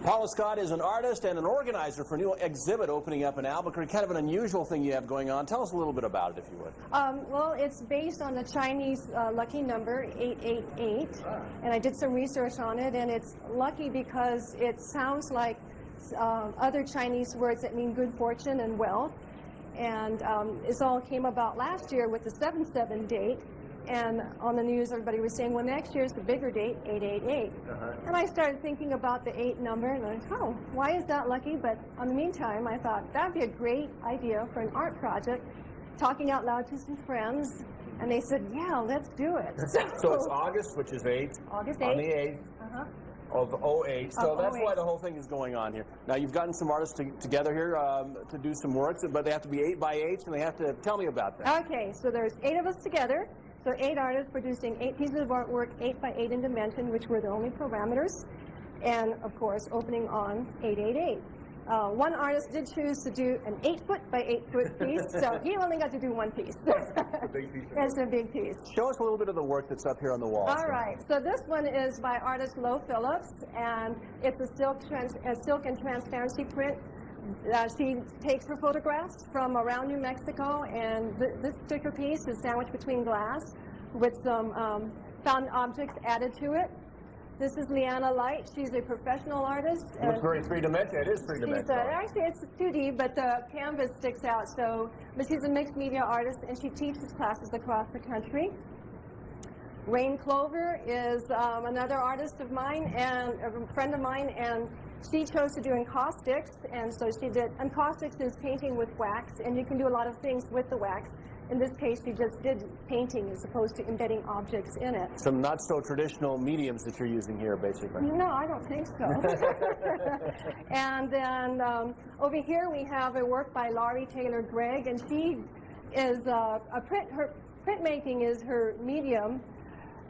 Paula Scott is an artist and an organizer for a new exhibit opening up in Albuquerque. Kind of an unusual thing you have going on. Tell us a little bit about it, if you would. Well, it's based on the Chinese lucky number 888, and I did some research on it, and it's lucky because it sounds like other Chinese words that mean good fortune and wealth. And this all came about last year with the 77 date. And on the news, everybody was saying, well, next year's the bigger date, 888. And I started thinking about the 8 number, and I thought, oh, why is that lucky? But in the meantime, I thought that'd be a great idea for an art project, talking out loud to some friends. And they said, yeah, let's do it. So it's August, which is 8. August 8th. On the 8th. Of 08. So that's why the whole thing is going on here. Now, you've gotten some artists together here to do some work, but they have to be 8 by 8, and they have to tell me about that. Okay, so there's 8 of us together. So 8 artists producing 8 pieces of artwork, 8 by 8 in dimension, which were the only parameters, and of course opening on 888. One artist did choose to do an 8-foot by 8-foot piece, so he only got to do one piece. A big piece. It's a big piece. Show us a little bit of the work that's up here on the wall. All right. So this one is by artist Lo Phillips, and it's a silk and transparency print. She takes her photographs from around New Mexico, and this particular piece is sandwiched between glass with some found objects added to it. This is Leanna Light. She's a professional artist. It's very three-dimensional. It is three-dimensional. Actually, it's 2D, but the canvas sticks out. But she's a mixed media artist, and she teaches classes across the country. Rain Clover is another artist of mine and a friend of mine, and she chose to do encaustics, and so she did. Encaustics is painting with wax, and you can do a lot of things with the wax. In this case, she just did painting as opposed to embedding objects in it. Some not so traditional mediums that you're using here, basically. No, I don't think so. And then over here we have a work by Laurie Taylor Gregg, and she is her printmaking is her medium,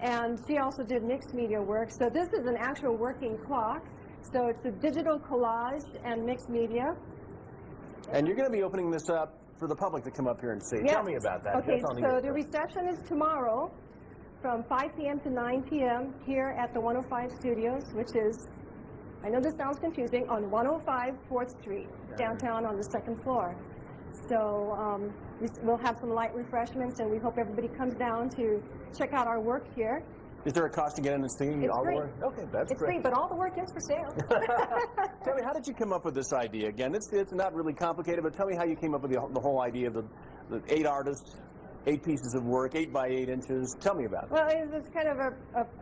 and she also did mixed media work. So this is an actual working clock. So it's a digital collage and mixed media. And you're going to be opening this up for the public to come up here and see. Yes. Tell me about that. Okay, so the reception is tomorrow from 5 p.m. to 9 p.m. here at the 105 Studios, which is, I know this sounds confusing, on 105 4th Street, downtown on the 2nd floor. So we'll have some light refreshments, and we hope everybody comes down to check out our work here. Is there a cost to get in and see all the work? Okay, that's It's free, but all the work is for sale. Tell me, how did you come up with this idea? Again, it's not really complicated, but tell me how you came up with the whole idea of the 8 artists, 8 pieces of work, 8 by 8 inches. Tell me about it. Well, it's kind of a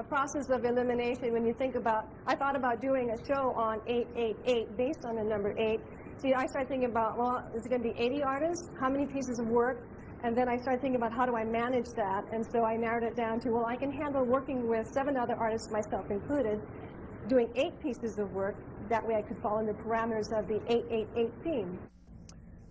process of elimination when you think about, I thought about doing a show on 888 based on the number 8. See, I started thinking about, well, is it going to be 80 artists? How many pieces of work? And then I started thinking about how do I manage that, and so I narrowed it down to, well, I can handle working with 7 other artists, myself included, doing 8 pieces of work. That way I could fall in the parameters of the 888 theme.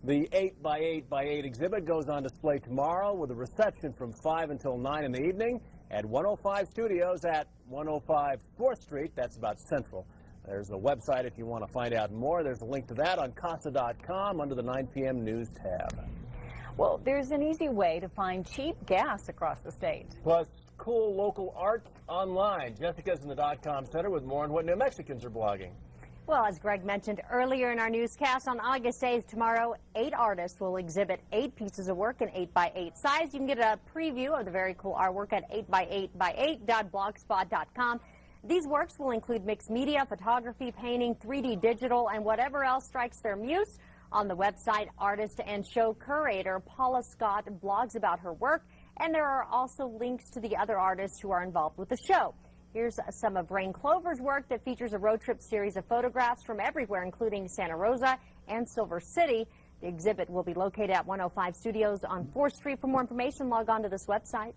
The 8 by 8 by 8 exhibit goes on display tomorrow with a reception from 5 until 9 in the evening at 105 Studios at 105 4th Street. That's about Central. There's a website if you want to find out more. There's a link to that on casa.com under the 9 p.m. news tab. Well, there's an easy way to find cheap gas across the state. Plus, cool local art online. Jessica's in the .com Center with more on what New Mexicans are blogging. Well, as Greg mentioned earlier in our newscast, on August 8th tomorrow, 8 artists will exhibit 8 pieces of work in 8 by 8 size. You can get a preview of the very cool artwork at 8x8x8.blogspot.com. These works will include mixed media, photography, painting, 3D digital, and whatever else strikes their muse. On the website, artist and show curator Paula Scott blogs about her work, and there are also links to the other artists who are involved with the show. Here's some of Rain Clover's work that features a road trip series of photographs from everywhere, including Santa Rosa and Silver City. The exhibit will be located at 105 Studios on 4th Street. For more information, log on to this website.